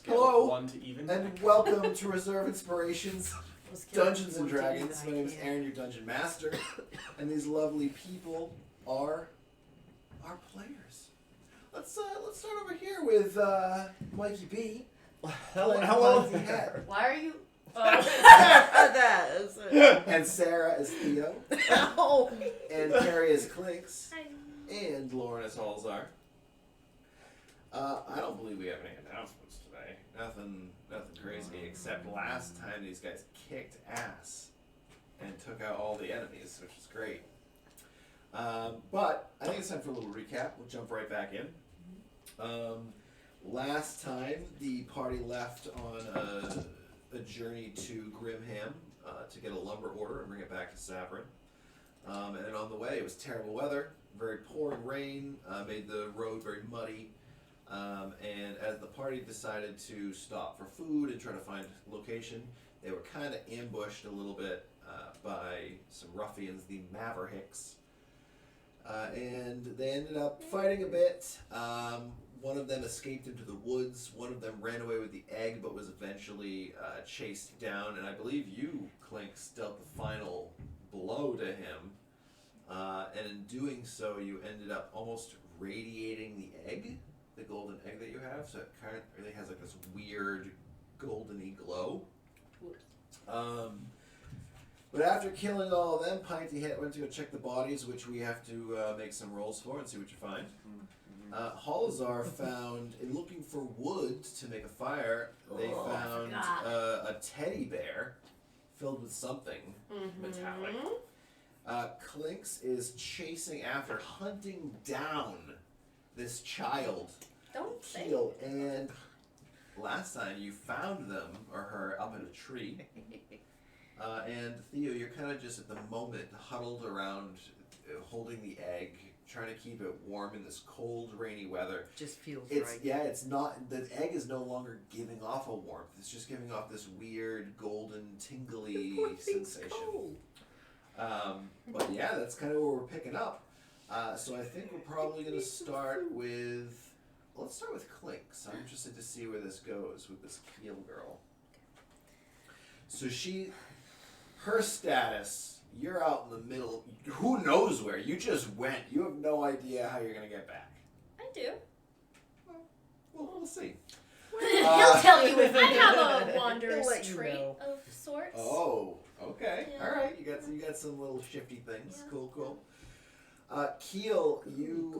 Hello, 1 to even. and welcome to Reserve Inspirations Dungeons and Dragons. My name is Aaron, your Dungeon Master, and these lovely people are our players. Let's start over here with Mikey B. Hello. Why are you? That is it. And Sarah is Theo. Oh. And Carrie is Clinks. Hi. And Lauren is Halzar. I don't believe we have any announcements today. Nothing crazy, except last time these guys kicked ass and took out all the enemies, which is great. But I think it's time for a little recap. We'll jump right back in. Last time the party left on a journey to Grimham to get a lumber order and bring it back to Sabrin. And then on the way, it was terrible weather, very pouring rain, made the road very muddy. And as the party decided to stop for food and try to find location, they were kind of ambushed a little bit by some ruffians, the Maverhicks. And they ended up fighting a bit. One of them escaped into the woods. One of them ran away with the egg, but was eventually chased down. And I believe you, Clinks, dealt the final blow to him. And in doing so, you ended up almost radiating the egg, the golden egg that you have. So it kind of really has like this weird goldeny glow. But after killing all of them, Pinty went to go check the bodies, which we have to make some rolls for and see what you find. Halzar found, in looking for wood to make a fire, they found a teddy bear filled with something metallic. Clinks is chasing after, hunting down this child, Don't say. Keel, and last time you found them, or her, up in a tree. And Theo, you're kind of just at the moment huddled around, holding the egg, trying to keep it warm in this cold, rainy weather. Just feels It's right. yeah, it's not. The egg is no longer giving off a warmth. It's just giving off this weird, golden, tingly sensation. Cold. But yeah, that's kind of where we're picking up. So I think we're probably going to start with. Let's start with Clinks. I'm interested to see where this goes with this Keel girl. So her status. You're out in the middle. Who knows where? You just went. You have no idea how you're going to get back. I do. Well, we'll see. He'll tell you if I have a He'll wanderer's let you trait know. of sorts. Oh, okay. Yeah. All right. You got some little shifty things. Yeah. Cool. Keel,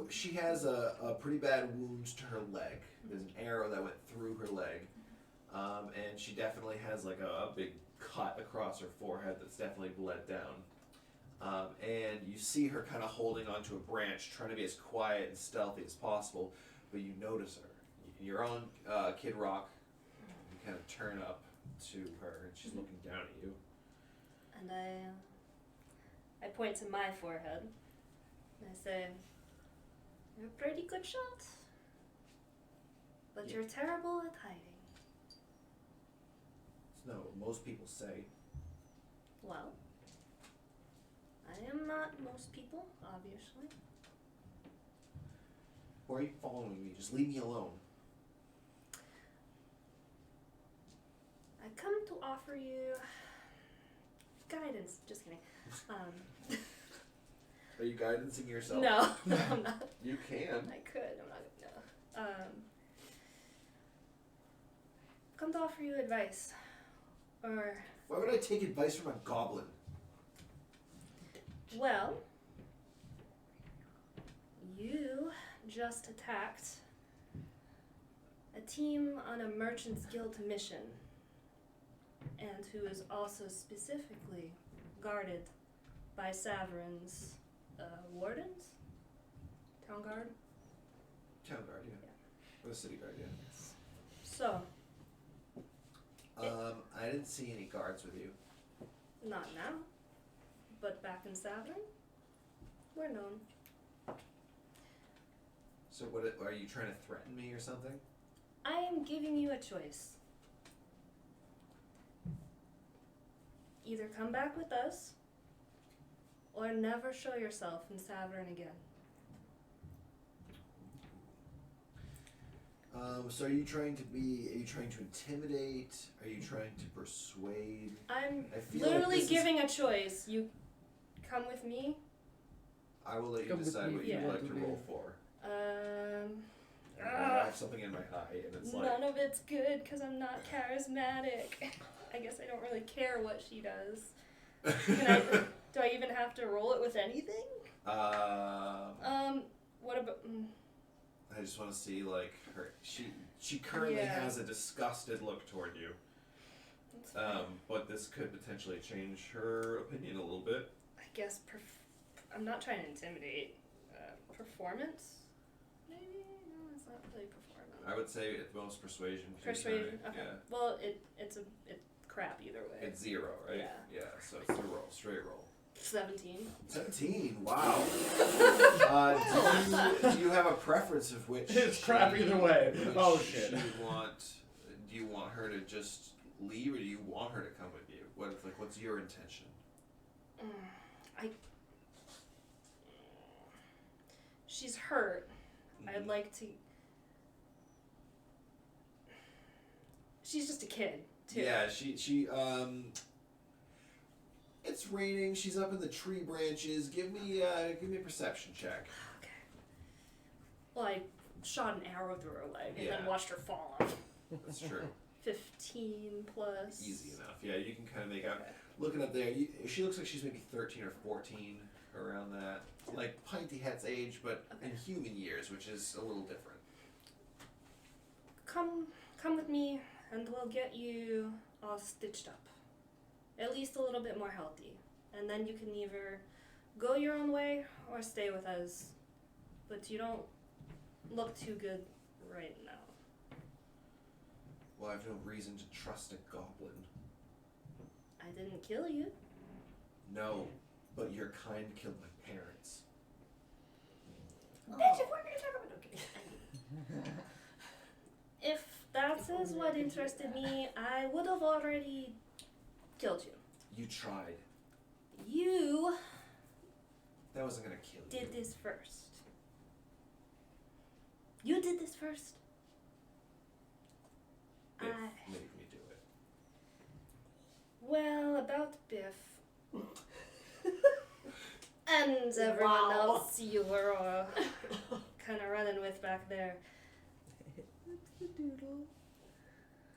she has a pretty bad wound to her leg. There's an arrow that went through her leg, and she definitely has like a big cut across her forehead that's definitely bled down. And you see her kind of holding onto a branch, trying to be as quiet and stealthy as possible, but you notice her. You're on Kid Rock. You kind of turn up to her, and she's looking down at you. And I point to my forehead. And I say, "You're a pretty good shot, but you're terrible at hiding." No, most people say. Well, I am not most people, obviously. Why are you following me? Just leave me alone. I come to offer you guidance. Just kidding. Are you guidancing yourself? No, I'm not. You can. I could. I'm not. No. Come to offer you advice. Or, Why would I take advice from a goblin? well, you just attacked a team on a Merchant's Guild mission, and who is also specifically guarded by Saverin's wardens? Town guard? Town guard, yeah. Or the city guard, yeah. So, I didn't see any guards with you. not now, but back in Saverin, we're known. So what? Are you trying to threaten me or something? I am giving you a choice. Either come back with us, or never show yourself in Saverin again. So are you trying to intimidate? Are you trying to persuade? I'm I feel literally like giving a choice. You come with me. I will let you Come with decide me what if you'd you like want to to roll live. for. Um, I have something in my eye, and it's like none of it's good because I'm not charismatic. I guess I don't really care what she does. Do I even have to roll it with anything? What about? I just want to see like her. She currently Yeah. has a disgusted look toward you. That's fine. But this could potentially change her opinion a little bit. I guess I'm not trying to intimidate. Performance? Maybe? No, it's not really performance. I would say at most persuasion. Persuasion? Okay. Yeah. Well, it's crap either way. It's 0, right? Yeah. So it's a roll, straight roll. 17. 17. Wow. Do you have a preference of which? It's crap either way. which Oh, shit. Do you want her to just leave, or do you want her to come with you? What's your intention? She's hurt. I'd like to. She's just a kid, too. Yeah, she it's raining. She's up in the tree branches. Give me a perception check. Okay. Well, I shot an arrow through her leg and then Yeah. watched her fall off. That's true. 15 plus. Easy enough. Yeah, you can kind of make out. Okay. Looking up there, she looks like she's maybe 13 or 14, around that. Like Pinty Hat's age, but in human years, which is a little different. Come with me, and we'll get you all stitched up. At least a little bit more healthy. And then you can either go your own way or stay with us. But you don't look too good right now. Well, I have no reason to trust a goblin. I didn't kill you. No, but your kind killed my parents. Bitch, if we're gonna talk about if that is what interested me, I would have already killed you. You tried. You That wasn't gonna kill you. did this first. You did this first. Biff I made me do it. Well, about Biff. And everyone Wow. else you were kind of running with back there.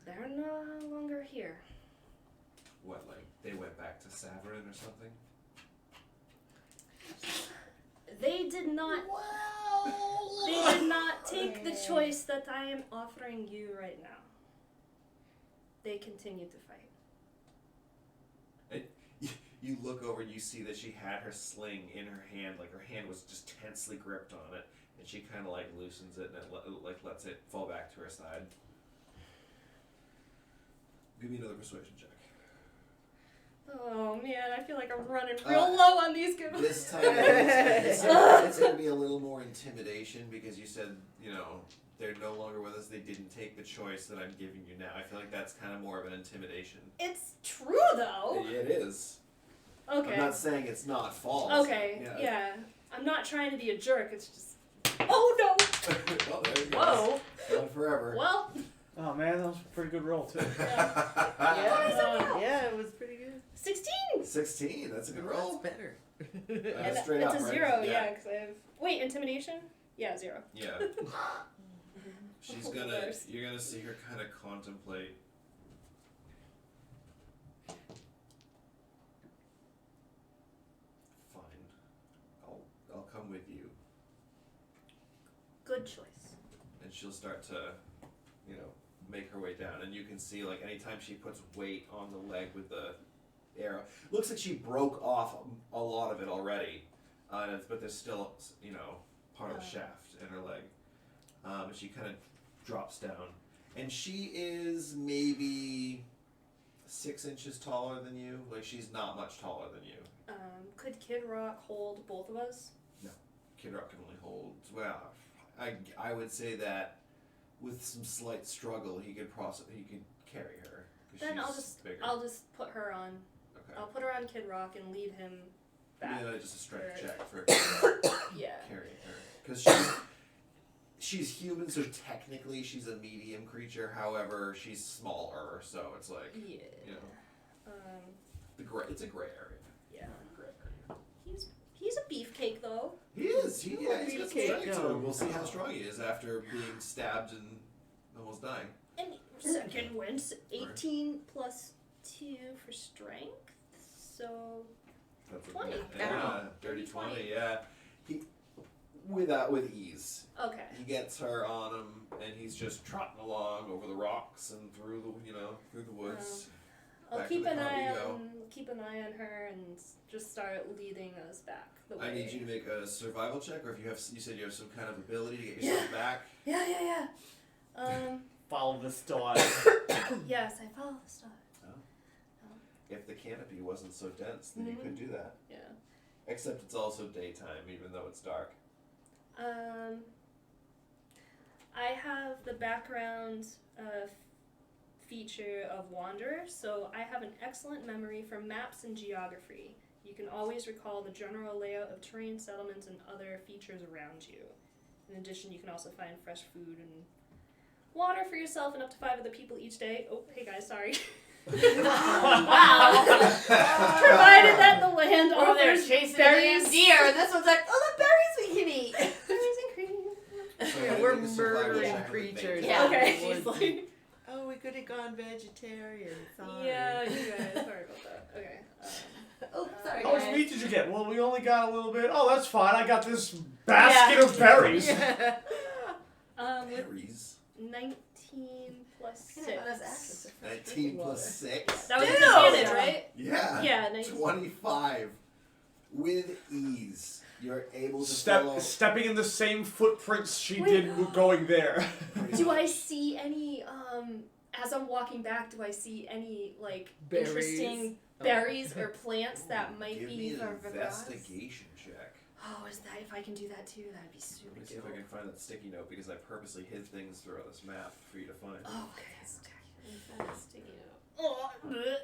They're no longer here. What, like they went back to Saverin or something? They did not. They did not take the choice that I am offering you right now. They continue to fight. You look over and you see that she had her sling in her hand, like her hand was just tensely gripped on it, and she kind of like loosens it and lets it fall back to her side. Give me another persuasion check. Oh man, I feel like I'm running real low on these good. This time it's going to be a little more intimidation because you said, they're no longer with us. They didn't take the choice that I'm giving you now. I feel like that's kind of more of an intimidation. It's true though. It is. Okay. I'm not saying it's not false. Okay. Yeah. Yeah. I'm not trying to be a jerk. It's just. Oh no. Oh, there you go. Whoa. Not forever. Well. Oh man, that was a pretty good roll too. Yeah, it was pretty good. 16. 16. That's a good roll. That's better. That's straight it's up, a right? 0, yeah, because I have. Wait, intimidation? Yeah, 0. Yeah. You're gonna see her kind of contemplate. Fine. I'll come with you. Good choice. And she'll start to, make her way down. And you can see, like, anytime she puts weight on the leg with the arrow, looks like she broke off a lot of it already. But there's still, part of the shaft in her leg. And she kind of drops down. And she is maybe 6 inches taller than you. Like, she's not much taller than you. Could Kid Rock hold both of us? No. Kid Rock can only hold, I would say that with some slight struggle, he could carry her. 'Cause Then she's bigger. I'll just put her on. Okay. I'll put her on Kid Rock and lead him back. Yeah, just a strength Or- check for Yeah. carrying her. Because she's human, so technically she's a medium creature. However, she's smaller, so it's like Yeah. you know, Um, it's a gray area. yeah. Gray area. He's a beefcake though. He is. He's got some Beefcake, strength to go. him. We'll see how strong he is after being stabbed and almost dying. And second wins 18 plus 2 for strength. So That's 20. Yeah, dirty 20. Yeah, he with ease. okay. He gets her on him, and he's just trotting along over the rocks and through the woods. I'll Back keep to the an car eye we go. on her and just start leading us back the way. I need you to make a survival check, or if you said you have some kind of ability to get yourself back. Yeah. Follow the star. Yes, I follow the star. If the canopy wasn't so dense, then you Mhm. could do that. Yeah. Except it's also daytime, even though it's dark. I have the background feature of Wanderer, so I have an excellent memory for maps and geography. You can always recall the general layout of terrain, settlements, and other features around you. In addition, you can also find fresh food and water for yourself and up to 5 other people each day. Oh, hey guys, sorry. Wow. Provided that the land Over there offers chasing a berries, damn deer, and this one's like, oh, the berries we can eat. berries and cream. So Yeah, I we're make a survival murdering check with creatures. bacon. Yeah. Okay, Would- she's like, Oh, we could have gone vegetarian. Sorry. yeah, you guys, sorry about that. Okay. Oh, sorry, How much guys. meat did you get? Well, we only got a little bit. Oh, that's fine. I got this basket of berries. Yeah. With Berries. 19 plus 6. 19 plus 6. That was Dude! advantage, right? Yeah. Yeah, 19. 25. With ease, you're able to follow. Stepping in the same footprints she Wait. did going there. Do I see any, as I'm walking back, do I see any, like, Berries. interesting berries or plants that might Give be me an for grass? investigation check. Oh, is that, if I can do that too, that'd be super Let me see if I can find that sticky note because I purposely hid things throughout this map for you to find. Oh, okay. Sticky Oh, note.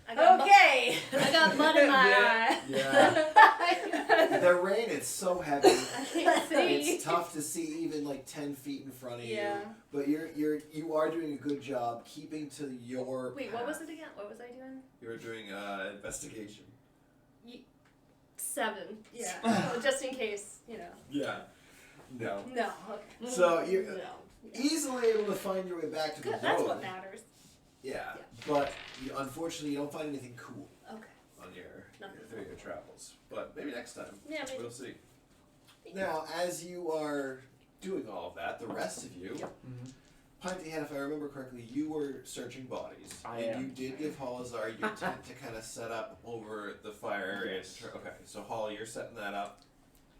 I got Okay. I got mud in my eye. Yeah. The rain is so heavy. I can't see. It's tough to see even like 10 feet in front of Yeah. you. But you are doing a good job keeping to your Wait, path. what was it again? What was I doing? You were doing investigation. 7. Yeah. Oh, just in case, you know. Yeah. No. No. Okay. So you're No. Yeah. easily able to find your way back to the Good. road. That's what matters. Yeah. But unfortunately you don't find anything cool Okay. on Nothing. through your travels. But maybe next time. Yeah. Maybe. We'll see. Now, as you are doing all of that, the rest of you, Mhm. Pinty Head, if I remember correctly, you were searching bodies. I and am. you did give Holazar your tent to kind of set up over the fire area. Yes. Okay, so Holly, you're setting that up.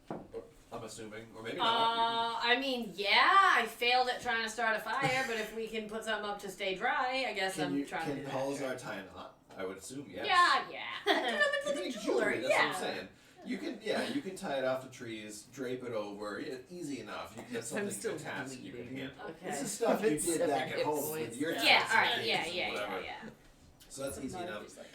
I'm assuming, or maybe not. I mean, yeah, I failed at trying to start a fire, but if we can put something up to stay dry, I guess I'm trying to do Can that. Holazar tie a knot? I would assume yes. Yeah. I do them You into make the jewelry, that's yeah. what I'm saying. You can tie it off to trees, drape it over. Easy enough. You can get something still to task you can bleeding. handle. Okay. This is stuff you It's did back at seven home with points. your Yeah, tents and alright, things yeah. and whatever. So that's easy Mud enough. is like-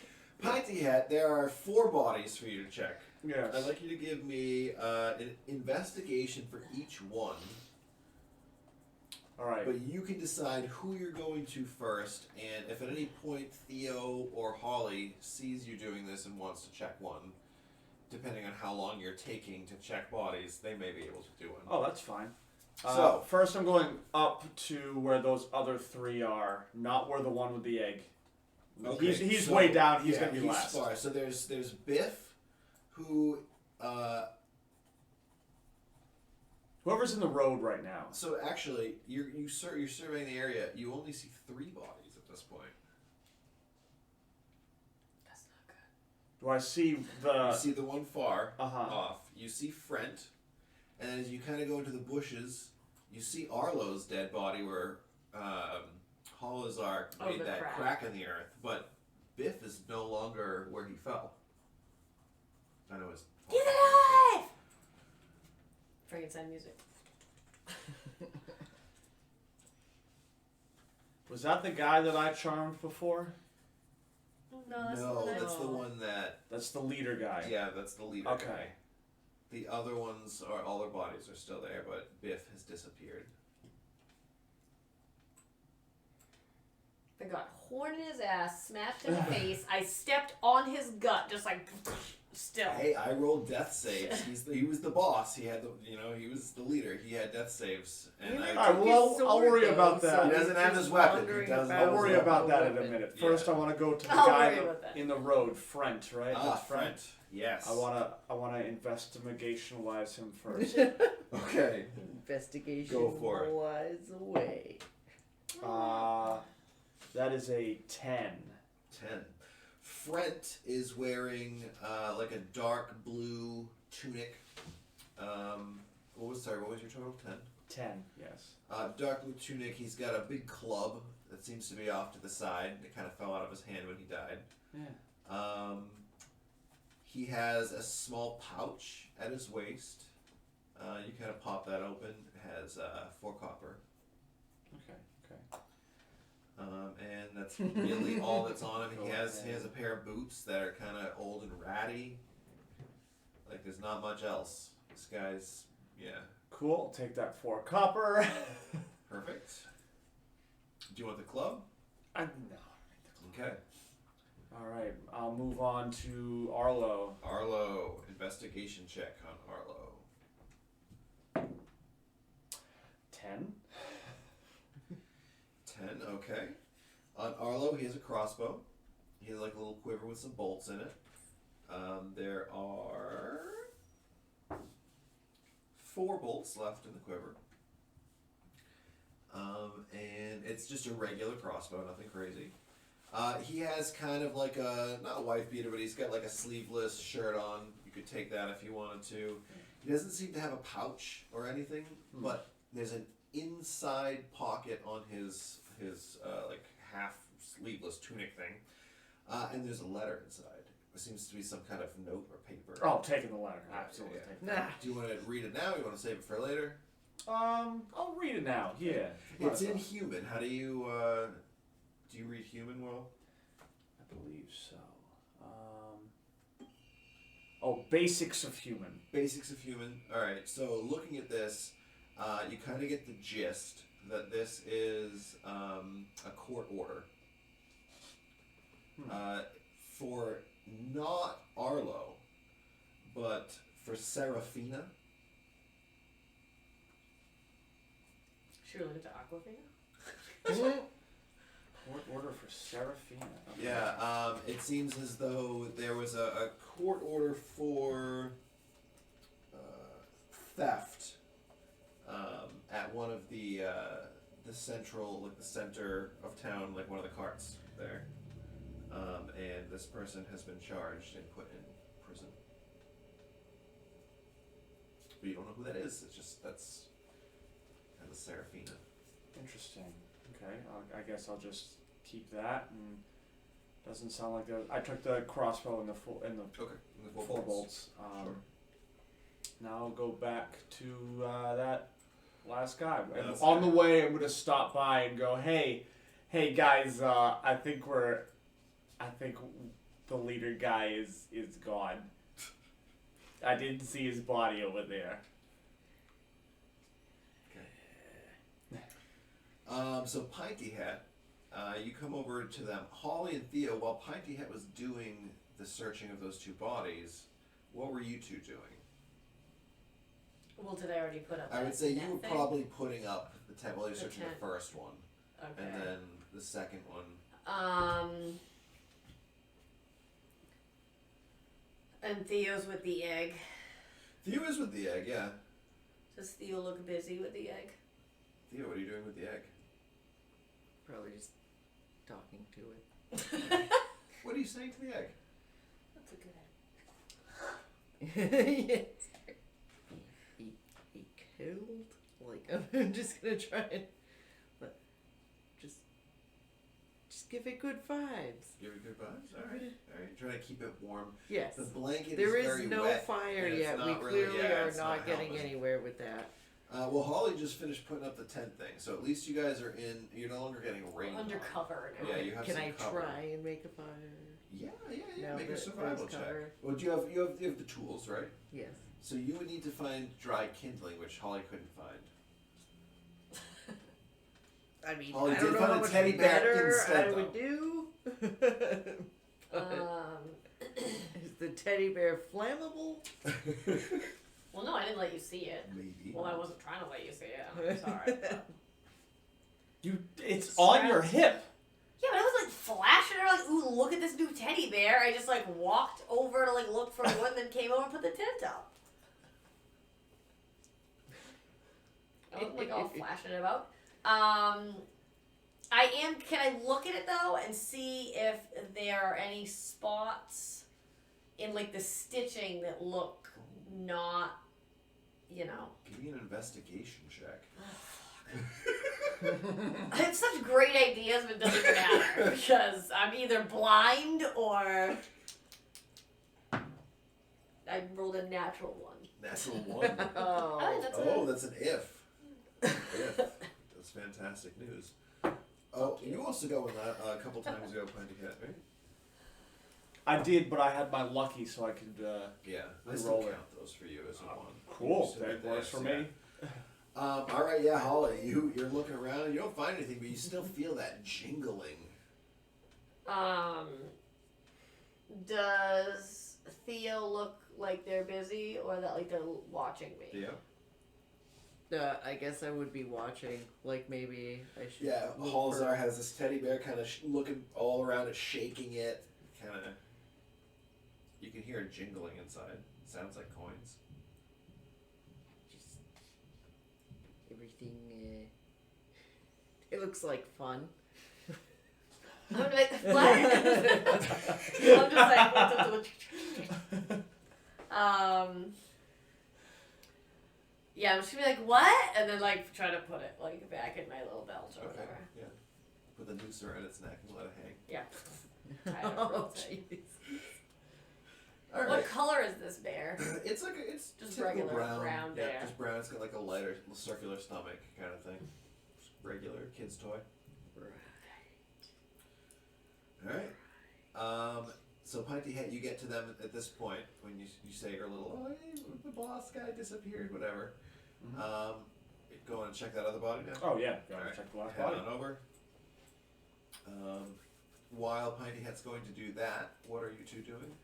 Pinty Hat, there are 4 bodies for you to check. Yes. I'd like you to give me an investigation for each one, All right. but you can decide who you're going to first, and if at any point Theo or Holly sees you doing this and wants to check one, depending on how long you're taking to check bodies, they may be able to do one. Oh, that's fine. So- first I'm going up to where those other 3 are, not where the one with the egg. Okay, He's so- way down. He's yeah, gonna be he's last. far. So there's Biff, who Whoever's in the road right now. so actually you're surveying the area. You only see 3 bodies at this point. That's not good. Do I see the? You see the one far Uh-huh. off. You see Frent, and then as you kind of go into the bushes, you see Arlo's dead body where Holazar Oh, made the that crack. crack in the earth, but Biff is no longer where he fell. I know his. Get alive! Frankenstein music. Was that the guy that I charmed before? No, that's No, the one I that's the No. one that. That's the leader guy. Yeah, that's the leader Okay. guy. The other ones are all their bodies are still there, but Biff has disappeared. I got horn in his ass, smashed in the face. I stepped on his gut, just like still. Hey, I rolled death saves. He was the boss. He had he was the leader. He had death saves, and You I. never Alright, took well, his I'll sword, worry though, about so that. He he's doesn't have just his weapon. He wandering doesn't about I'll worry without about a that in a weapon. minute. Yeah. First, I want to go to the I'll guy worry about that. in the road, Front, right? That's Front. Yes. I wanna investigationalize him first. Okay. Investigation Go for it. was away. That is a 10. 10. Frent is wearing like a dark blue tunic. What was your total? 10. 10, yes. Dark blue tunic. He's got a big club that seems to be off to the side. It kind of fell out of his hand when he died. Yeah. He has a small pouch at his waist. You kind of pop that open. It has 4 copper. Okay. And that's really all that's on him. He has a pair of boots that are kind of old and ratty. Like there's not much else. This guy's Cool. Take that 4 copper. perfect. Do you want the club? No. Okay. All right. I'll move on to Arlo. Arlo, investigation check on Arlo. 10. 10. Okay. On Arlo, he has a crossbow. He has like a little quiver with some bolts in it. There are 4 bolts left in the quiver. And it's just a regular crossbow, nothing crazy. He has kind of like not a wife beater, but he's got like a sleeveless shirt on. You could take that if you wanted to. He doesn't seem to have a pouch or anything, but there's an inside pocket on his like half sleeveless tunic thing. And there's a letter inside. There seems to be some kind of note or paper. Oh, taking the letter. Absolutely. Yeah. Taking Nah. Do you want to read it now or you want to save it for later? I'll read it now. Yeah. It's in human. How do you read human well? I believe so. Basics of human. Basics of human. Alright, so looking at this, you kind of get the gist that this is a court order. For not Arlo, but for Serafina. Should we look into Aquafina? Court order for Serafina. Okay. Yeah, it seems as though there was a court order for theft at one of the central, like the center of town, like one of the carts there. And this person has been charged and put in prison. But you don't know who that is. It's just that's Serafina. Interesting. Okay. I guess I'll just keep that. And doesn't sound like that. I took the crossbow and the Okay. And the 4 bolts. Sure. Now I'll go back to that last guy. And Last on guy. the way, I'm gonna stop by and go, hey guys, I think the leader guy is gone. I didn't see his body over there. So Pinty Hat, you come over to them. Holly and Theo, while Pinty Hat was doing the searching of those 2 bodies, what were you 2 doing? Well, did I already put up I would that say you net were thing? probably putting up the tent while you're The searching tent. the first one, Okay. and then the second one. And Theo's with the egg. Theo is with the egg, yeah. Does Theo look busy with the egg? Theo, what are you doing with the egg? Probably just talking to it. What are you saying to the egg? That's a good egg. Yes. He killed? Like, I'm just gonna try and just give it good vibes. Give it good vibes? Alright. Try to keep it warm. Yes. The blanket There is is very no wet, fire and it's yet. We not really- clearly yeah, are it's not getting helping. anywhere with that. Well, Holly just finished putting up the tent thing, so at least you guys are in. You're no longer getting rain. on. Undercover now. Yeah, you have Can some I cover. try and make a fire? Yeah. Now Make a that survival there's check. cover. Well, you have the tools, right? Yes. So you would need to find dry kindling, which Holly couldn't find. I mean, Holly I did don't know find how a much teddy bear better instead, I would do. Is the teddy bear flammable? Well, no, I didn't let you see it. Maybe. Well, I wasn't trying to let you see it. I'm sorry. But... It's on your hip. Yeah, but I was like flashing her like, ooh, look at this new teddy bear. I just like walked over to like look for one, then came over and put the tent up. I wasn't like all flashing it about. Can I look at it though and see if there are any spots in like the stitching that look not, you know. Give me an investigation check. I have such great ideas, but it doesn't even matter because I'm either blind or I rolled a natural one. Natural 1. Oh, that's That's an if. If. That's fantastic news. Oh, you also got one a couple times ago, Plenty Cat, right? I did, but I had my lucky, so I could. Yeah, I Roll still it. count those for you as a 1. Cool. So That good works for dice, me. All right, yeah, Holly, you're looking around. You don't find anything, but you still feel that jingling. Does Theo look like they're busy or that like they're watching me? Yeah. I guess I would be watching. Like maybe I should. Yeah, look Halzar has this teddy bear kind of looking all around it, shaking it. Kind of. You can hear it jingling inside. Sounds like coins. Just everything. It looks like fun. I'm like, what? I'm just like, yeah, I'm just gonna be like, what? And then like try to put it like back in my little belt or Okay. whatever. Yeah. Put the noose around its neck and let it hang. Yeah. Tie it up Oh real tight. jeez. All right. What color is this bear? It's like it's Just typical regular brown Yeah, bear. just brown. It's got like a lighter circular stomach kind of thing. Just regular kid's toy. All right. So Pinty Hat, you get to them at this point when you say your little, oh, hey, the boss guy disappeared, whatever. Mm-hmm. Go and check that other body now. Oh yeah, gotta Alright. check the last Head body. on over. While Pinty Hat's going to do that, what are you two doing?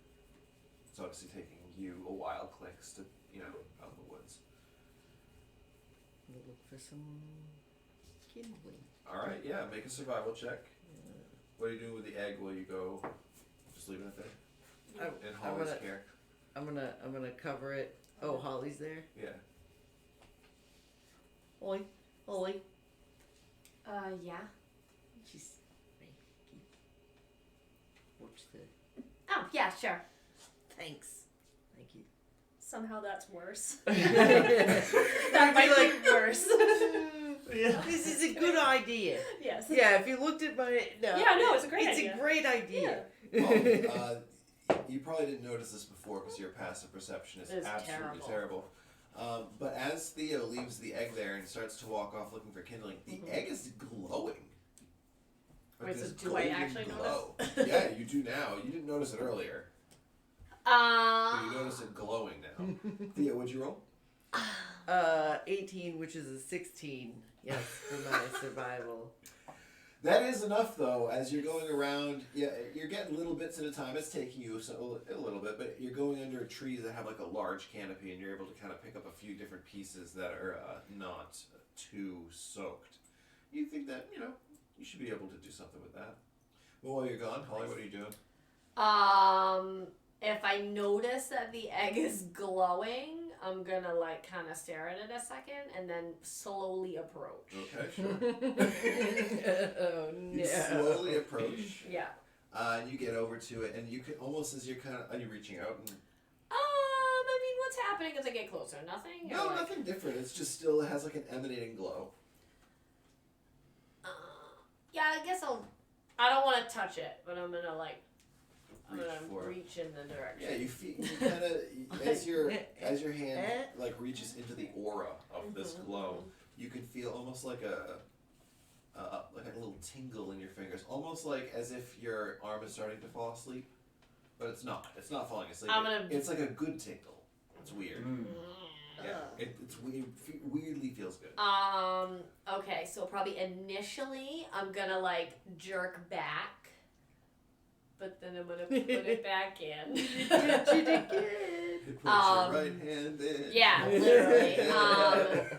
It's obviously taking you a while, clicks to out in the woods. We'll look for some kindling. All right, yeah, make a survival check. What are you doing with the egg while you go? Just leaving it there in Holly's care. I'm gonna cover it. Oh, Holly's there. Yeah. Holly. Yeah. She's watch the. Oh, yeah, sure. Thanks. Thank you. Somehow that's worse. That Might be worse. Yeah. This is a good idea. Yes. Yeah, if you looked at my Yeah, no, it's a great idea. It's a great idea. Well, you probably didn't notice this before because your passive perception is It's absolutely terrible. But as Theo leaves the egg there and starts to walk off looking for kindling, the egg is glowing. Like Wait, so this do I golden actually glow. notice? Yeah, you do now. You didn't notice it earlier. But you notice it glowing now. Theo, what'd you roll? 18, which is a 16. Yes, for my survival. That is enough, though. As you're going around, yeah, you're getting little bits at a time. It's taking you a little bit, but you're going under trees that have like a large canopy, and you're able to kind of pick up a few different pieces that are not too soaked. You think that you should be able to do something with that. Well, while you're gone, Holly, what are you doing? If I notice that the egg is glowing, I'm gonna like kind of stare at it a second and then slowly approach. Okay, sure. Oh no. You slowly approach. Yeah. And you get over to it, and you can almost as you're are you reaching out? And, I mean, what's happening as I get closer? Nothing. no, Or, like, nothing different. It's just still it has like an emanating glow. Yeah, I guess I don't want to touch it, but I'm gonna like. I'm Reach gonna for it. reach in the direction. Yeah, you kind of as your hand like reaches into the aura of this glow, you can feel almost like a little tingle in your fingers, almost like as if your arm is starting to fall asleep, but it's not. It's not falling asleep. It's like a good tingle. It's weird. Yeah, Ugh. it's weird. Weirdly feels good. Okay, so probably initially I'm gonna like jerk back, but then I'm gonna put it back in. You did good. You put your right hand in. Yeah, literally.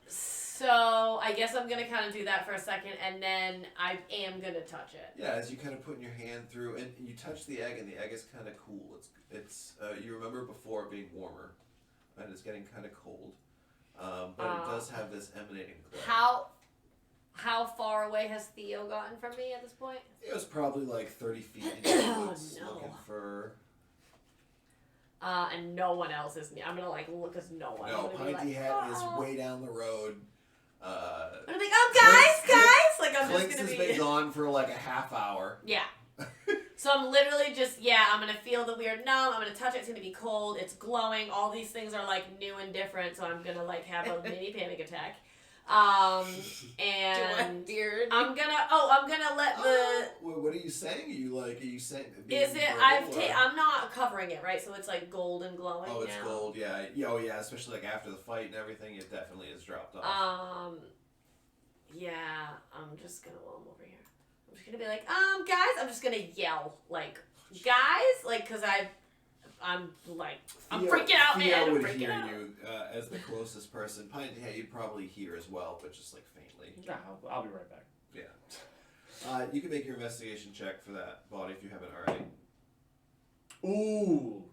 So I guess I'm gonna kind of do that for a second, and then I am gonna touch it. Yeah, as you kind of put your hand through, and you touch the egg, and the egg is kind of cool. It's you remember before it being warmer, and it's getting kind of cold, but it does have this emanating glow. How far away has Theo gotten from me at this point? It was probably like 30 feet into the woods, no. looking for. And no one else is near. I'm gonna like look as no one. No, I'm gonna be Pinty like, Hat is "Oh." way down the road. I'm gonna be like, guys, like I'm Clinks just gonna has be. been gone for like a half hour. Yeah. So I'm literally just, I'm gonna feel the weird numb, I'm gonna touch it, it's gonna be cold, it's glowing, all these things are like new and different, so I'm gonna like have a mini panic attack. And I'm gonna let the. What are you saying? Are you saying? Is it? I'm not covering it, right? So it's like gold and glowing. Oh, it's now. gold. Yeah. Oh, yeah. Especially like after the fight and everything, it definitely is dropped off. Yeah. I'm just gonna. Well, I'm over here. I'm just gonna be like, guys. I'm just gonna yell, like, guys, like, cause I'm like, I'm freaking out, man. Theo I'm would freaking hear out. you as the closest person. Pinty Hat, you'd probably hear as well, but just like faintly. Yeah, I'll be right back. Yeah. You can make your investigation check for that body if you haven't already. Ooh,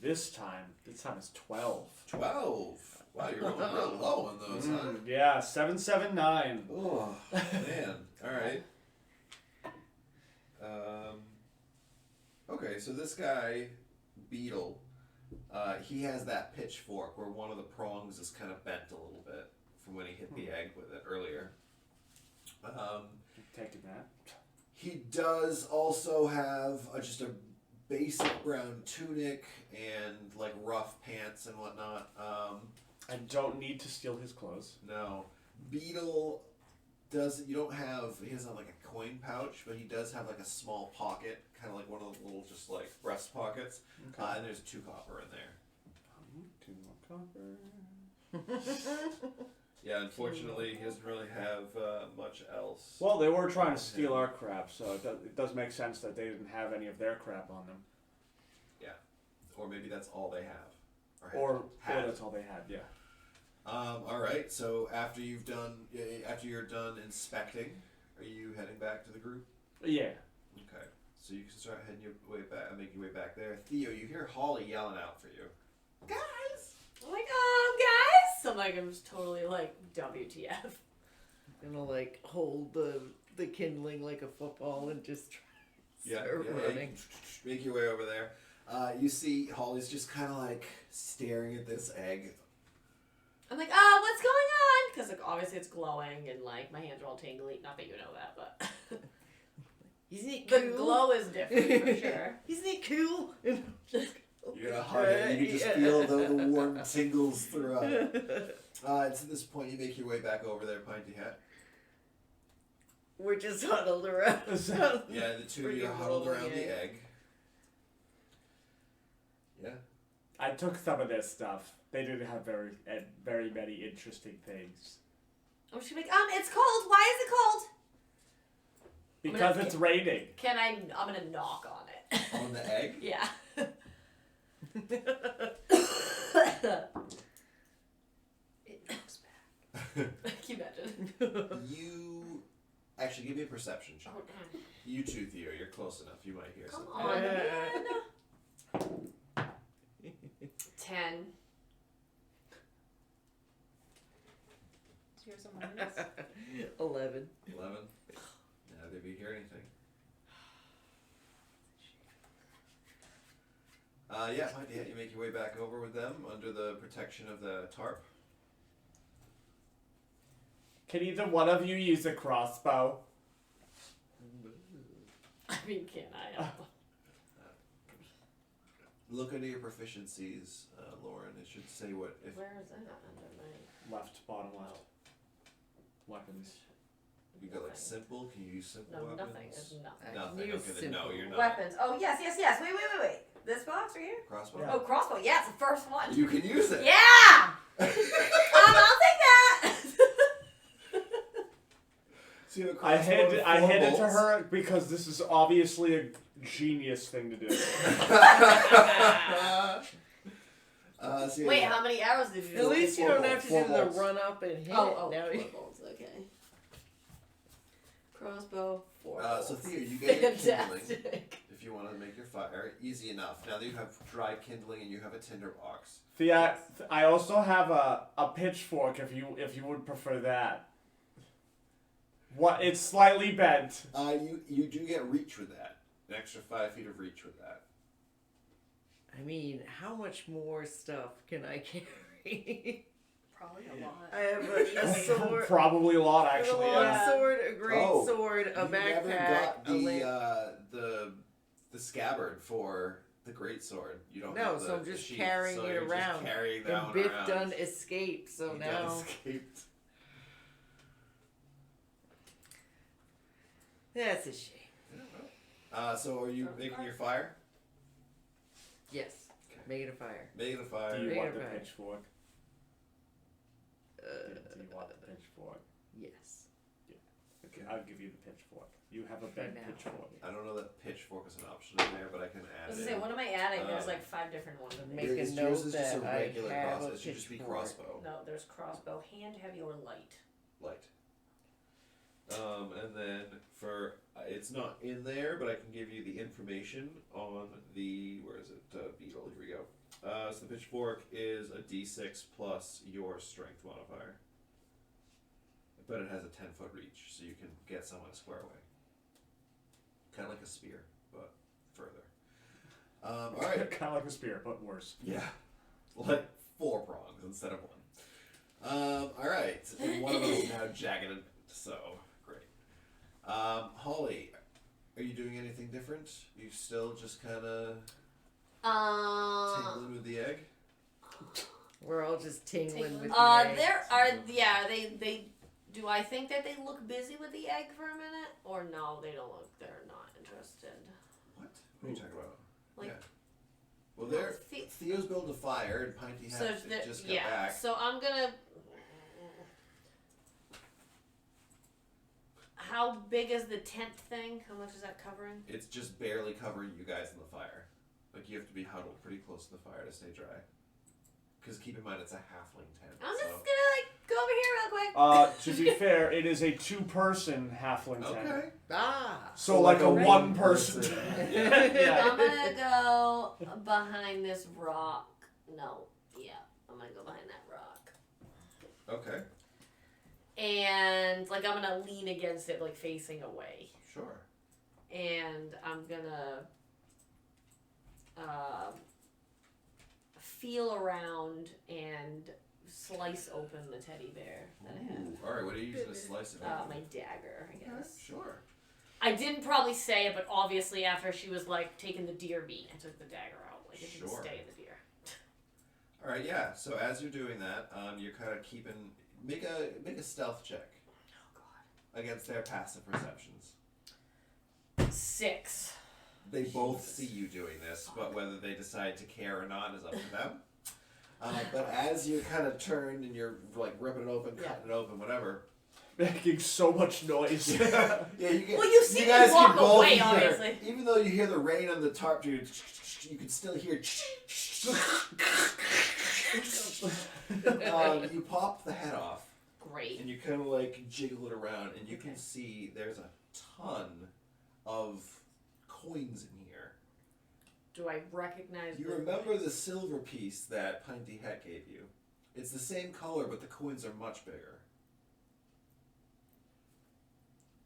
this time is 12. 12. Wow, you're rolling real low on those, huh? Yeah, 779. Oh man. All right. Okay, so this guy, Beetle, he has that pitchfork where one of the prongs is kind of bent a little bit from when he hit the egg with it earlier. Taking that. He does also have just a basic brown tunic and like rough pants and whatnot. I don't need to steal his clothes. No, Beetle doesn't. You don't have. He doesn't have like a coin pouch, but he does have like a small pocket, kind of like one of the little just like breast pockets. Okay. And there's 2 copper in there. 2 more copper. Yeah, unfortunately, he doesn't really have much else. Well, they were trying to steal our crap, so it does make sense that they didn't have any of their crap on them. Or maybe that's all they have. Or had. that's all they had, yeah. All right. So after you're done inspecting, are you heading back to the group? Yeah. Okay. So you can start heading your way back, making your way back there. Theo, you hear Holly yelling out for you. Guys. I'm like, guys. So I'm just totally like, WTF. I'm gonna like hold the kindling like a football and just start running. Make your way over there. You see Holly's just kind of like staring at this egg. I'm like, what's going on? Because like obviously it's glowing and like my hands are all tingly. Not that you know that, but Isn't it cool? the glow is different for sure. Isn't it cool? You're gonna hug it. You can just feel the warm tingles throughout. It's at this point you make your way back over there, Pinty Hat. We're just huddled around. Yeah, the two of you are huddled around the egg. Yeah. I took some of their stuff. They didn't have very many interesting things. I'm just gonna be like, it's cold. Why is it cold? Because it's raining. I'm gonna knock on it. On the egg? Yeah. It knocks back. Can you imagine? You actually give me a perception check. You too, Theo. You're close enough. You might hear Come something. on, man. 10. Here's some minus. 11. 11. Neither of you hear anything. Yeah, Pinty Hat, you make your way back over with them under the protection of the tarp. Can either one of you use a crossbow? I mean, can I? Look under your proficiencies, Lauren. It should say what if. Where is that under my... Left, bottom left. Weapons. You got like simple. Can you use simple No, weapons? nothing. There's nothing. Nothing. Use Okay, then no, simple. you're not. Weapons. Oh, yes. Wait. This box right here? Crossbow. Yeah. Oh, crossbow. Yeah, it's the first one. You can use it. Yeah! I'll take that! So you have a I crossbow and hand 4 it to bolts. her because this is obviously a genius thing to do. So you Wait, have- how many arrows did you do? At least you don't have to Four do the bolts. run up and hit. Oh, Now you- 4 bolts, okay. Crossbow, 4 So bolts. Theo, you get your kindling Fantastic. if you want to make your fire. Easy enough. Now that you have dry kindling and you have a tinder box. Thea, I also have a pitchfork if you would prefer that. What? It's slightly bent. You do get reach with that. An extra 5 feet of reach with that. I mean, how much more stuff can I carry? Probably a lot. I have a sword. Probably a lot, I have a actually. long Yeah. sword, a great Oh, sword, a you backpack, never got a lamp. the scabbard for the greatsword. You don't No, have the, so I'm the just sheath, carrying so it you're around. Just carrying that And one Biff around. done escaped, so He now done escaped. that's a shame. So are you making your fire? Yes, make it a fire. Make it a fire. Do you Make want it the a fire. pitchfork? Do you want the pitchfork? Yes. Okay, I'll give you the pitchfork. You have a bent now. pitchfork. I don't know that pitchfork is an option in there, but I can I add was it. gonna say, what am I adding? There's Um, like 5 different ones. Make Yours a note is just a that I regular have crossbow. a It should just be pitchfork. crossbow. No, there's crossbow, hand, heavy, or light. Light. And then for it's not in there, but I can give you the information on the where is it? Beetle. Here we go. So the pitchfork is a D6 plus your strength modifier, but it has a 10-foot reach, so you can get someone a square away. Kind of like a spear, but further. All right. Kind of like a spear, but worse. Yeah, like 4 prongs instead of 1. All right, and one of them is now jagged, so great. Holly, are you doing anything different? You still just kind of tingling with the egg? We're all just tingling with the egg. There are, yeah, they, do I think that they look busy with the egg for a minute? Or no, they don't look, they're not interested. What? What are you talking about? Like, yeah. Well, there. The- Theo's built a fire, and Pinty So has there- just got yeah, back. so I'm gonna. How big is the tent thing? How much is that covering? It's just barely covering you guys in the fire. Like you have to be huddled pretty close to the fire to stay dry. Because keep in mind, it's a halfling tent. I'm so. just gonna like go over here real quick. To be fair, it is a 2-person halfling tent. Okay. So like a Right. 1-person. Yeah. I'm gonna go behind this rock. No, yeah, I'm gonna go behind that rock. Okay. And like I'm gonna lean against it, like facing away. Sure. And I'm gonna feel around and slice open the teddy bear that I have. All right. What are you using to slice it? My dagger, I guess. Sure. I didn't probably say it, but obviously after she was like taking the deer meat, I took the dagger out. Like it didn't Sure. stay in the deer. All right. Yeah. So as you're doing that, you're kind of keeping. Make a stealth check Oh god. against their passive perceptions. 6. They both see you doing this, but whether they decide to care or not is up to them. But as you kind of turn and you're like ripping it open, cutting it open, whatever. Making so much noise. Yeah, you get. Well, you see you me guys walk can both away, hear, obviously. even though you hear the rain on the tarp, dude, you can still hear. You pop the head off, Great. and you kind of like jiggle it around, and you can see there's a ton of coins in here. Do I recognize You the remember the silver piece that Pinty Het gave you? It's the same color, but the coins are much bigger.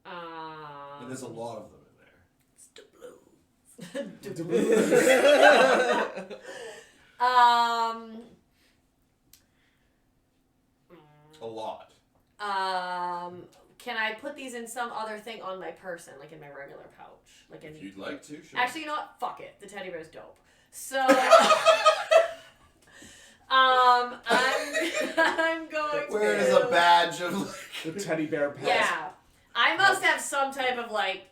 And there's a lot of them in there. It's the blues. A lot. Can I put these in some other thing on my person, like in my regular pouch? Like in If you'd like to, sure. Actually, you know what? Fuck it. The teddy bear's dope. So I'm going Where to is a badge of The teddy bear pet. Yeah. I must have some type of like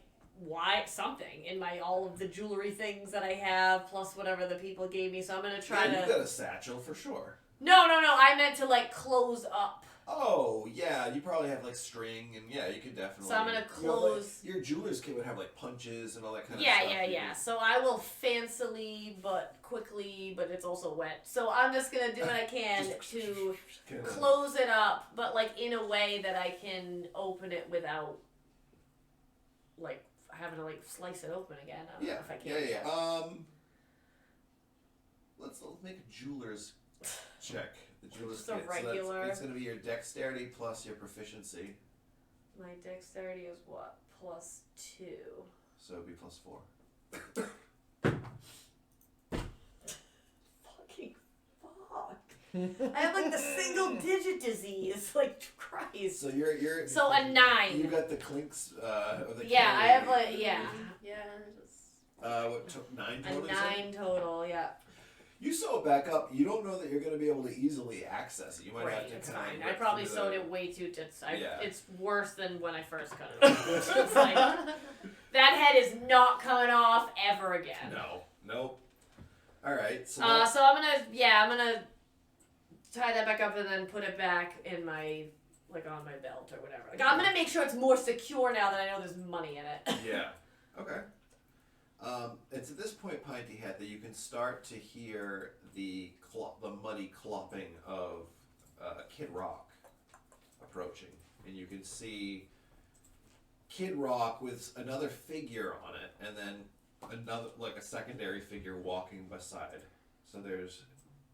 something in all of the jewelry things that I have, plus whatever the people gave me. So I'm gonna try You to. got a satchel for sure. No. I meant to like close up. Oh yeah, you probably have like string and yeah, you could definitely. So I'm gonna close. Your jeweler's kit would have like punches and all that kind of stuff. Yeah. So I will fancily but quickly, but it's also wet. So I'm just gonna do what I can to close it up, but like in a way that I can open it without like having to like slice it open again. I don't know if I can. Yeah. Let's make a jeweler's check. The jeweler's Just a kit. regular. So it's gonna be your dexterity plus your proficiency. My dexterity is what? +2. So it'd be +4. Fucking fuck. I have like the single digit disease. Like Christ. So you're. So a 9. You got the clinks. Or the Yeah, I have like Yeah. What took 9 a total? 9 total. Yeah. You sew it back up. You don't know that you're going to be able to easily access it. You might have Right, to it's kind fine. of. I probably sewed it way too. Yeah. It's worse than when I first cut it off. It's like, that head is not coming off ever again. No. Nope. All right. So. So I'm gonna tie that back up and then put it back in my on my belt or whatever. Like I'm gonna make sure it's more secure now that I know there's money in it. Yeah. Okay. It's at this point, Pinty Hat, that you can start to hear the muddy clopping of Kid Rock approaching, and you can see Kid Rock with another figure on it, and then another a secondary figure walking beside. So there's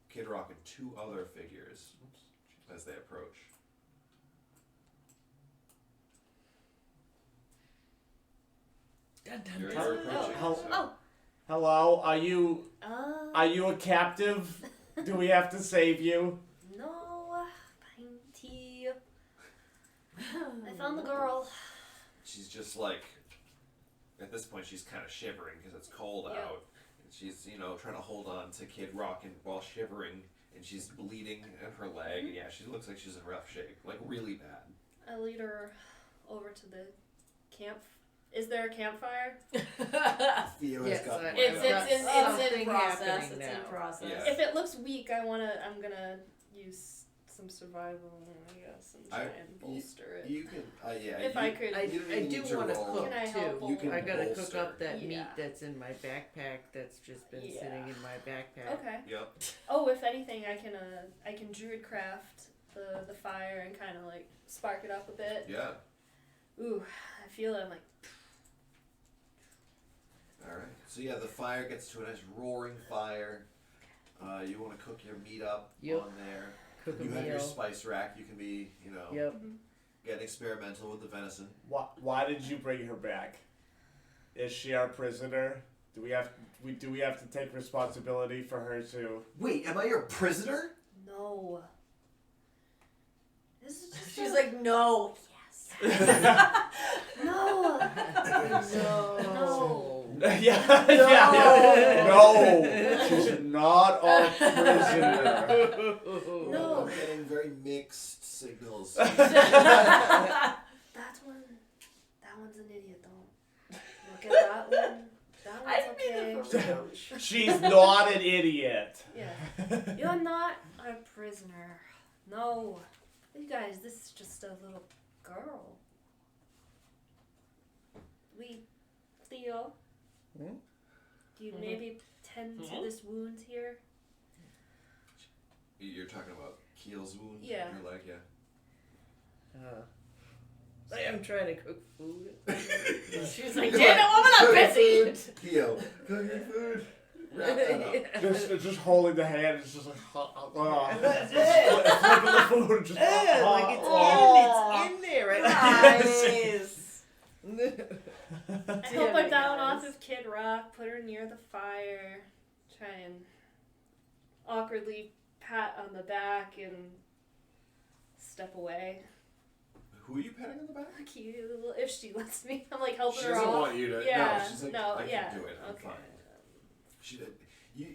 Kid Rock and 2 other figures as they approach. You're approaching. Oh. Hello, are you a captive? Do we have to save you? No, Pinty. I found the girl. She's just at this point she's kind of shivering because it's cold out. And she's, trying to hold on to Kid Rock while shivering, and she's bleeding in her leg. Mm-hmm. Yeah, she looks like she's in rough shape, really bad. I lead her over to the camp. Is there a campfire? Theo Yes, has got one. It's in Something process. happening It's now. in process. Yeah. If it looks weak, I'm gonna use some survival, I guess, and try and bolster it. You can, If I could. I You do need to want to roll. cook Can I help too. You can I gotta cook bolster. up that meat Yeah. that's in my backpack that's just been sitting in my backpack. Okay. Yep. Oh, if anything, I can druid craft the fire and kind of spark it up a bit. Yeah. Ooh, I feel it. I'm like. All right. So yeah, the fire gets to a nice roaring fire. You want to cook your meat up Yep. on there. Cook a You have your meal. spice rack. You can be, Yep. getting experimental with the venison. Why did you bring her back? Is she our prisoner? Do we have to take responsibility for her too? Wait, am I your prisoner? No. This is just. She's like, no. No. No. Yeah. No, she's not our prisoner. No. I'm getting very mixed signals. That one's an idiot. Don't look at that one. That I one's didn't mean okay. it for real. She's not an idiot. Yeah. You're not a prisoner. No. You guys, this is just a little girl. Theo, Hmm? do you maybe tend to this wound here? You're talking about Keel's wound? Yeah. In your leg, yeah. I am trying to cook food. She's like, damn it, woman, I'm busy. Keel, cook your food. Wrap that up. Just holding the hand, it's just like, flipping Yeah, the food, and just, it's in there, right? Nice. I help her down off of Kid Rock, put her near the fire, try and awkwardly pat on the back and step away. Who are you petting on the back? Cute, if she lets me. I'm helping She her doesn't off. want you to. Yeah. No, she's like, I can do it. I'm okay. fine.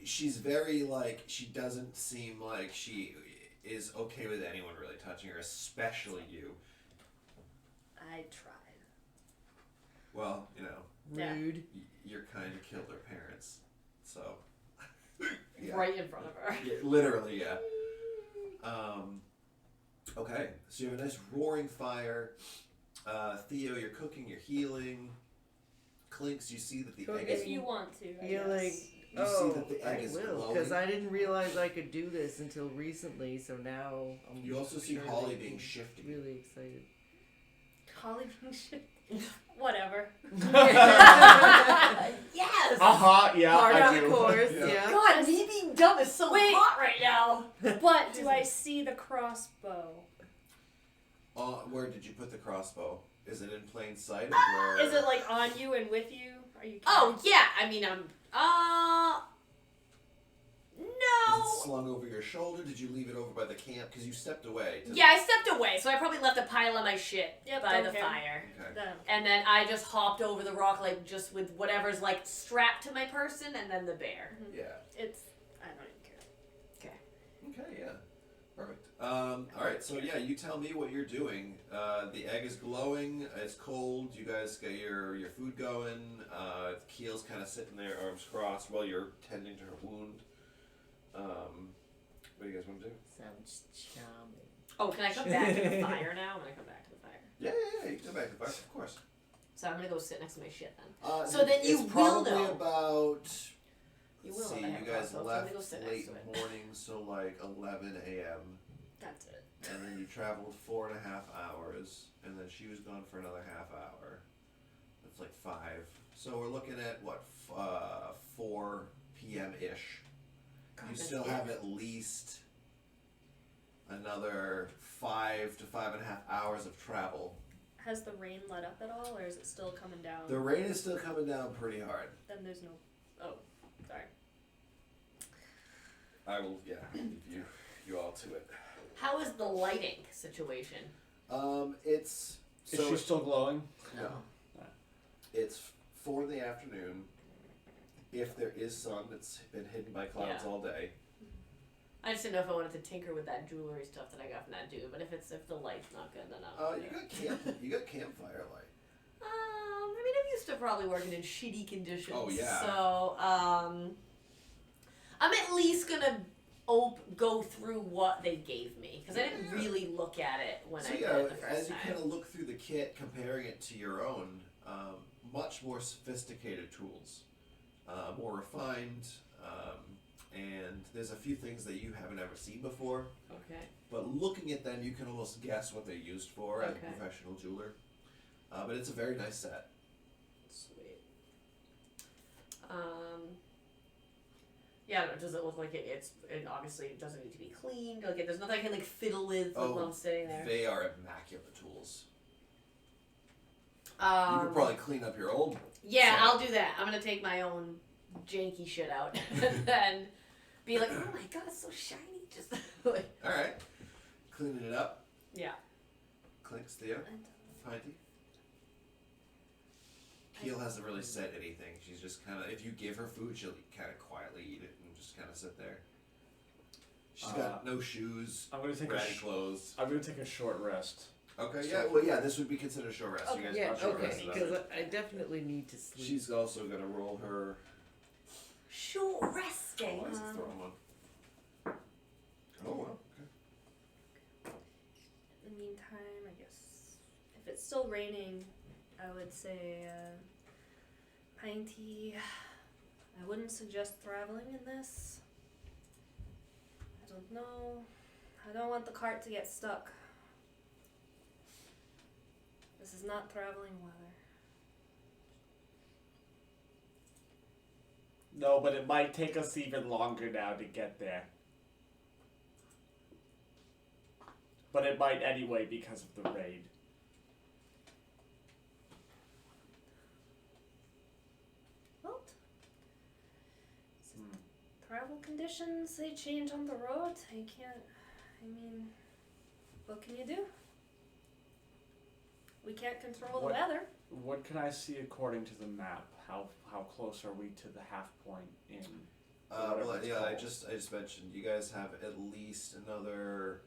She's very she doesn't seem like she is okay with anyone really touching her, especially you. I tried. Well, you know, Yeah. Rude. you're kind of killed her parents, so. Yeah. Right in front of her. Yeah, literally, yeah. Okay, so you have a nice roaring fire. Theo, you're cooking, you're healing. Clinks, you see that the egg is. If you want to, I You're guess. like, You see that the egg I is will, glowing. because I didn't realize I could do this until recently, so now I'm You also see sure Holly they being can shifty. Really excited. Holly being shit. Whatever. Yes! Yeah, Part I of do. course, Yeah. yeah. God, me being dumb is so Wait. hot right now. But do I see the crossbow? Where did you put the crossbow? Is it in plain sight? Or where? Is it like on you and with you? Are you? Oh, yeah, I mean, Is no. it slung over your shoulder? Did you leave it over by the camp? Because you stepped away. Yeah, I stepped away, so I probably left a pile of my shit Yep, by don't the care. fire. Okay. Then. And then I just hopped over the rock, like, just with whatever's, like, strapped to my person, and then the bear. Yeah. It's. I don't even care. Okay, yeah. Perfect. Alright, so yeah, you tell me what you're doing. The egg is glowing, it's cold, you guys get your food going, Keel's kind of sitting there, arms crossed, while you're tending to her wound. What do you guys want to do? Sounds charming. Oh, can I come back to the fire now? I'm gonna come back to the fire. Yeah, you can go back to the fire, of course. So I'm gonna go sit next to my shit then. So then it's you will probably know. about... You will Let's see, know that I have you guys crossbow, so I'm gonna go left sit next late to it. morning, so like 11 a.m. That's it. And then you traveled 4.5 hours, and then she was gone for another half hour. That's like 5. So we're looking at, what, 4 p.m.-ish. God, You that's still it. have at least another 5 to 5.5 hours of travel. Has the rain let up at all, or is it still coming down? The rain is still coming down pretty hard. Then there's no. Oh, sorry. I will, yeah, leave you all to it. How is the lighting situation? It's... Is she still glowing? No. It's 4 in the afternoon. If there is sun, it's been hidden by clouds Yeah. all day. I just didn't know if I wanted to tinker with that jewelry stuff that I got from that dude, but if the light's not good, then I'll. You got campfire light. I mean, I'm used to probably working in shitty conditions. Oh, yeah. So, I'm at least gonna go through what they gave me because I didn't really look at it when I did it the first as you time. kind of look through the kit, comparing it to your own, much more sophisticated tools, more refined, and there's a few things that you haven't ever seen before. Okay. But looking at them, you can almost guess what they're used for as a Okay. professional jeweler. But it's a very nice set. Sweet. Yeah, I don't know, does it look like it obviously it doesn't need to be cleaned? Like there's nothing I can like fiddle with while I'm sitting there. They are immaculate tools. You Um, could probably clean up your old. yeah, set. I'll do that. I'm gonna take my own janky shit out and then be like, oh my god, it's so shiny. Just like, All right, cleaning it up. yeah. Clinks, Theo. Pinty. Keel hasn't really said anything. She's just kind of, if you give her food, she'll kind of quietly eat it and just kind of sit there. She's got no shoes, I'm gonna take ratty clothes. I'm gonna take a short rest. Okay, yeah, well, yeah, this would be considered a short rest. Okay. You guys Yeah, got short okay, rest. because I definitely need to sleep. She's also gonna roll her. Short Oh, resting. that's the wrong one. Oh, well, okay. In the meantime, I guess if it's still raining, I would say Pinty. I wouldn't suggest traveling in this. I don't know. I don't want the cart to get stuck. This is not traveling weather. No, but it might take us even longer now to get there. But it might anyway because of the raid. Well, travel conditions, they change on the road. What can you do? We can't control the What- weather. What can I see according to the map? How close are we to the half point in? Well, Whatever it's yeah, I called. just mentioned you guys have at least another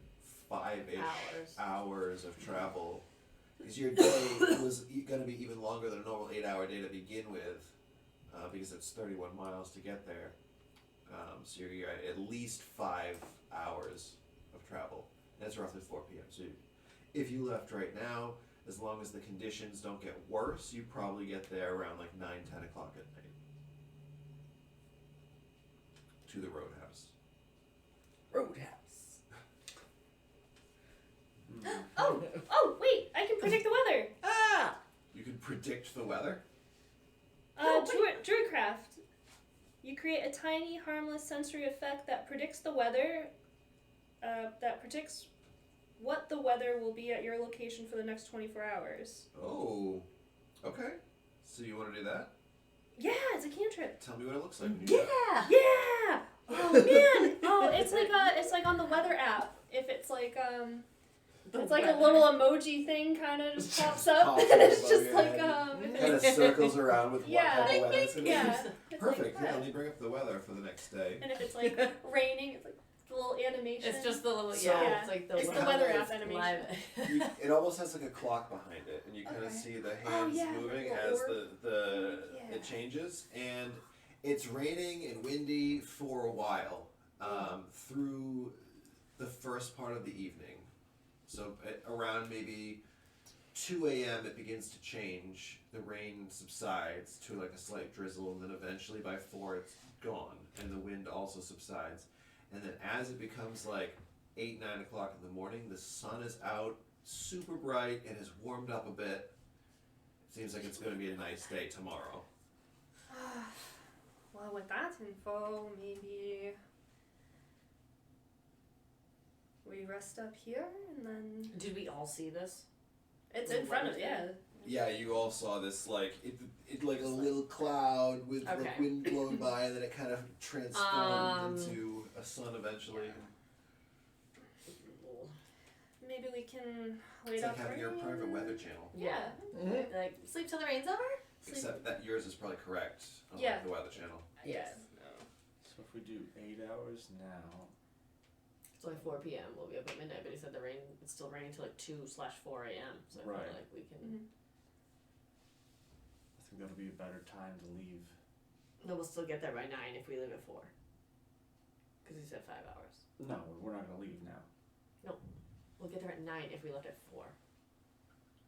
5-ish Hours. hours of travel. Because your day was going to be even longer than a normal 8-hour day to begin with, because it's 31 miles to get there. So you're at least 5 hours of travel. That's roughly 4 p.m. So if you left right now, as long as the conditions don't get worse, you probably get there around like 9, 10 o'clock at night. To the roadhouse. Roadhouse. Oh, wait! I can predict the weather. Ah! You can predict the weather? Druidcraft. You create a tiny, harmless sensory effect that predicts the weather, that predicts what the weather will be at your location for the next 24 hours. Oh, okay. So you want to do that? Yeah, it's a cantrip. Tell me what it looks like when you do it. Yeah! Oh, man! Oh, it's like on the weather app. If it's like, it's like a little emoji thing kind of just pops up. Pops And it's above just your like, head. Kind of circles around with what type of weather it's going to yeah. be. It's Perfect. like Yeah, that. let me bring up the weather for the next day. And if it's like raining, it's like the little animation. It's just the little, So- yeah, it's like the, It's the How weather live- app animation. live. It almost has like a clock behind it, and you kind of Okay. see the Oh, hands yeah, moving like a as orb. Yeah. it changes, and it's raining and windy for a while through the first part of the evening. So at around maybe 2 a.m. it begins to change. The rain subsides to like a slight drizzle, and then eventually by 4 it's gone, and the wind also subsides. And then as it becomes like 8, 9 o'clock in the morning, the sun is out, super bright, it has warmed up a bit. It seems like it's going to be a nice day tomorrow. Well, with that info, maybe we rest up here and then Did we all see this? it's in front of Yeah, you all saw this like it like a little cloud with like Okay. wind blowing by, and then it kind of transformed into a sun eventually. Maybe we can wait It's up like having your private weather channel. Yeah. Mm-hmm. Like, sleep till the rain's over? Except that yours is probably correct on Yeah. the weather channel. Yes. So if we do 8 hours now, It's only 4 p.m. We'll be up at midnight, but he said it's still raining till like 2/4 a.m. So I feel Right. like we can. Mhm. I think that'll be a better time to leave. No, we'll still get there by 9 if we leave at 4. Because he said 5 hours. No, we're not gonna leave now. We'll get there at 9 if we left at 4.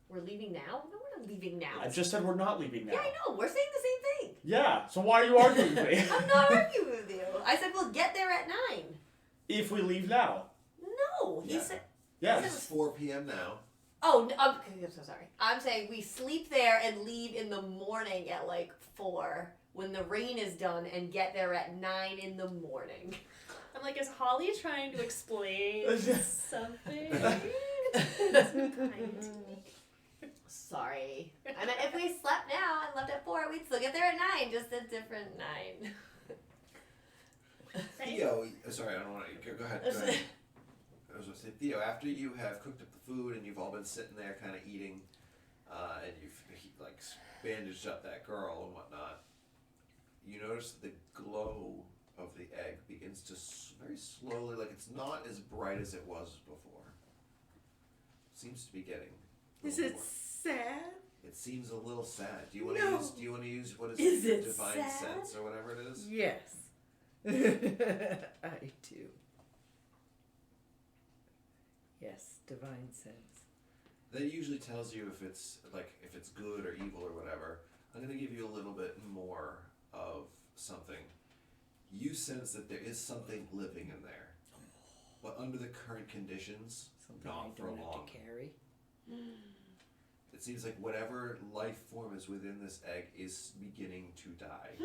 We're leaving now? No, we're not leaving now. I just said we're not leaving now. Yeah, I know. We're saying the same thing. Yeah, so why are you arguing with me? I'm not arguing with you. I said we'll get there at 9. If we leave now. No, he Yeah. said. Yes. It's 4 p.m. now. Oh, no, I'm so sorry. I'm saying we sleep there and leave in the morning at like 4 when the rain is done and get there at 9 in the morning. I'm like, is Holly trying to explain something? Sorry. I meant if we slept now and left at 4, we'd still get there at 9, just a different 9. Theo, sorry, I don't want to. Go ahead. Go ahead. I was going to say, Theo, after you have cooked up the food and you've all been sitting there kind of eating, and you've like bandaged up that girl and whatnot, you notice the glow of the egg begins to very slowly, like it's not as bright as it was before. Seems to be getting. a Is little it more. sad? It seems a little sad. Do you want to No. use? Do you want to use what is, Is it? it Divine sad? sense or whatever it is? Yes. I do. Yes, divine sense. That usually tells you if it's good or evil or whatever. I'm gonna give you a little bit more of something. You sense that there is something living in there, but under the current conditions, Something not I for don't long. have to carry. It seems like whatever life form is within this egg is beginning to die.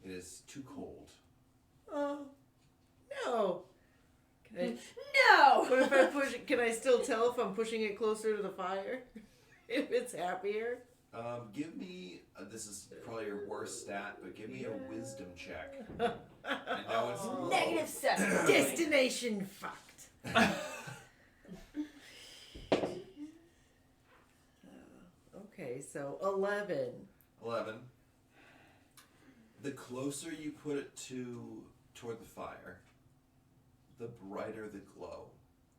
It is too cold. Oh, no. Can No! I, what if I push it? Can I still tell if I'm pushing it closer to the fire? If it's happier? Give me. This is probably your worst stat, but give me a wisdom check. I know it's low. -7. Destination fucked. Okay, so 11. 11. The closer you put it toward the fire, the brighter the glow.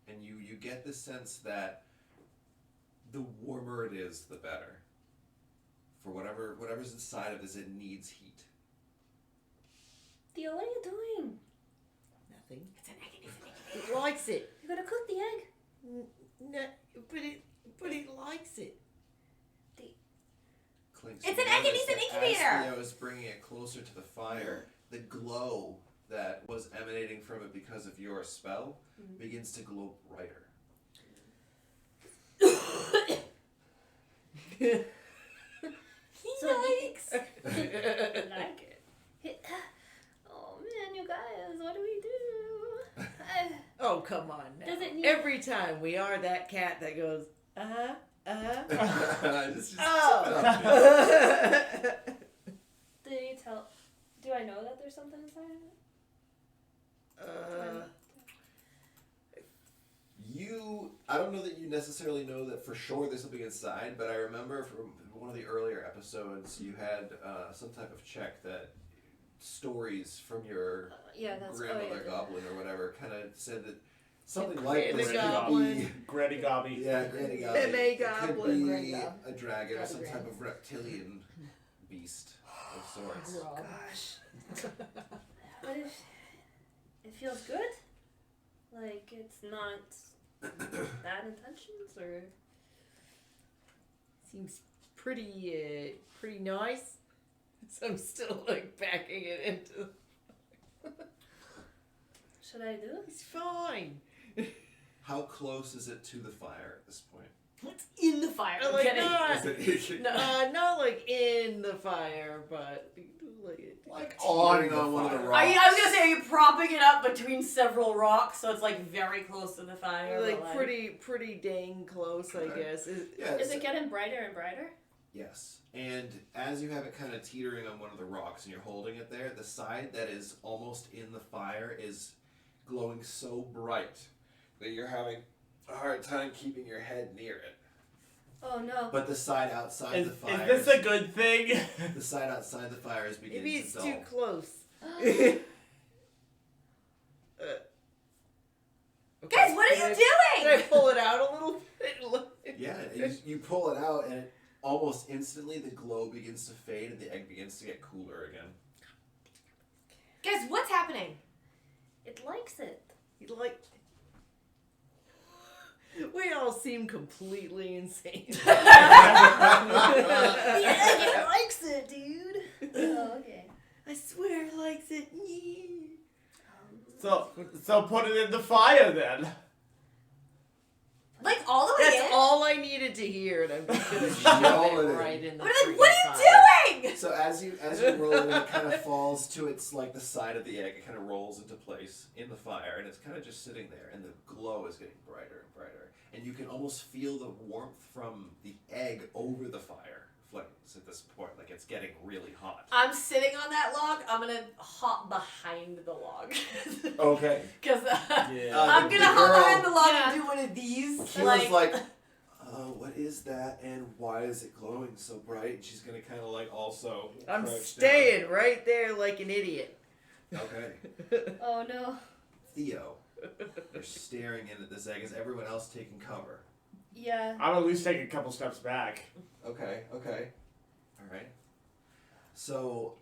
And you get the sense that the warmer it is, the better. For whatever's inside of this, it needs heat. Theo, what are you doing? Nothing. It's an egg. It likes it. You gotta cook the egg. No, but it likes it. Clinks. It's You an egg and notice it's an that incubator. As Theo is bringing it closer to the fire, the glow that was emanating from it because of your spell begins to glow brighter. Yikes! I like it. Oh man, you guys, what do we do? Oh, come on now. Does it need- Every time we are that cat that goes, It's just oh. Did you tell? Do I know that there's something inside of it? I don't know that you necessarily know that for sure there's something inside, but I remember from one of the earlier episodes you had some type of check that stories from your Yeah, that's grandmother goblin or whatever kind of said that something The like this Granny could Goblin. be... Granny Gobby. Yeah, Granny Goblin. M.A. It Goblin. could be Granny Gob. a dragon or Granny some Gran. type of reptilian beast of sorts. Oh gosh. What if it feels good? Like it's not bad intentions, or Seems pretty nice. So I'm still like backing it into. should I do it? It's fine. How close is it to the fire at this point? What's in the fire? I'm Like kidding. not, No. not like in the fire, but Like On on one of the fire. rocks. I was gonna say, are you propping it up between several rocks so it's like very close to the fire? like but, pretty dang close, I guess. Yeah, Is it getting brighter and brighter? Yes. And as you have it kind of teetering on one of the rocks and you're holding it there, the side that is almost in the fire is glowing so bright that you're having a hard time keeping your head near it. Oh no. But the side outside Is the fire this a good thing? the side outside the fire is beginning Maybe to it's dull. too close. Guys, what are Can you Can I doing? pull it out a little bit? Yeah, you pull it out and almost instantly the glow begins to fade and the egg begins to get cooler again. Guys, what's happening? It likes it. Like, we all seem completely insane. The egg, it likes it, dude. Oh, okay. I swear it likes it. So put it in the fire then. Like all the way That's in? all I needed to hear, and I'm just gonna Yell shove it it in. right in the What are freaking what fire. are you doing? So as you roll it, it kind of falls to its like the side of the egg. It kind of rolls into place in the fire, and it's kind of just sitting there. And the glow is getting brighter and brighter, and you can almost feel the warmth from the egg over the fire flames at this point. Like it's getting really hot. I'm sitting on that log. I'm gonna hop behind the log. Okay. Because Yeah. I'm the gonna hop girl- behind the log Yeah. and do one of these. She was like, what is that, and why is it glowing so bright? And she's gonna kind of like also. I'm crouch staying right there like an idiot. down. Okay. Oh no. Theo, you're staring in at this egg. Is everyone else taking cover? Yeah. I'll at least take a couple steps back. Okay. All right. So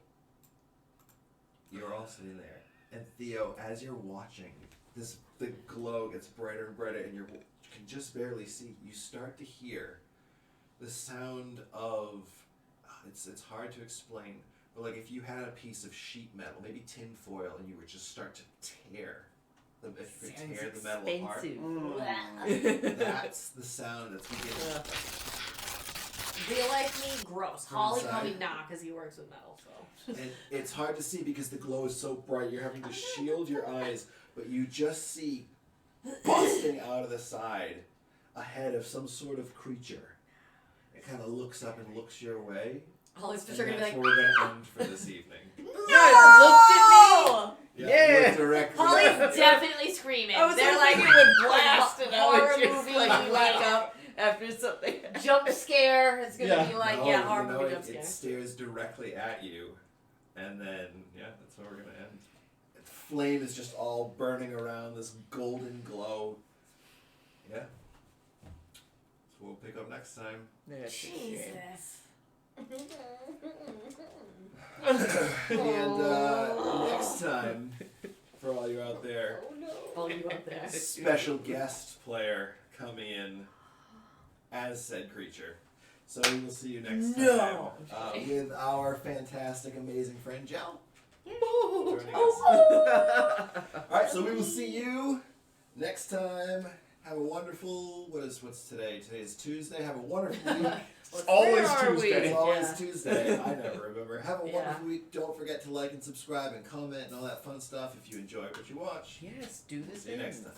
you're all sitting there, and Theo, as you're watching, the glow gets brighter and brighter, and you can just barely see. You start to hear the sound of. It's hard to explain, but like if you had a piece of sheet metal, maybe tin foil, and you would just start to tear the metal apart. Expensive. That's the sound that's beginning. Real life me, gross. From Holly inside. probably not because he works with metal. So And it's hard to see because the glow is so bright. You're having to shield your eyes, but you just see busting out of the side a head of some sort of creature. It kind of looks up and looks your way. Holly's And just gonna be that's like, where we're gonna end for this evening. no! Yeah. Look directly Holly's at you. definitely screaming. I was They're hoping like, it would blast and I horror would just movie, like like, wake up after something. jump scare. It's gonna Yeah. be like, No, yeah, horror you know, movie jump it scare. stares directly at you, and then that's where we're gonna end. The flame is just all burning around this golden glow. Yeah. So we'll pick up next. next time. That's a shame. Jesus. And next time, for all you out there, Oh no. All you out there. special guest player coming in as said creature. So we will see you next No. time with our fantastic, amazing friend Jel. Oh, Joining oh, Alright, so we will see you next time. Have a wonderful, what's today? Today's Tuesday. Have a wonderful week. It's always Where are we? Tuesday. It's always Yeah. Tuesday. I never remember. Have a Yeah. wonderful week. Don't forget to like and subscribe and comment and all that fun stuff if you enjoy what you watch. Yes, do the See you next thing. time.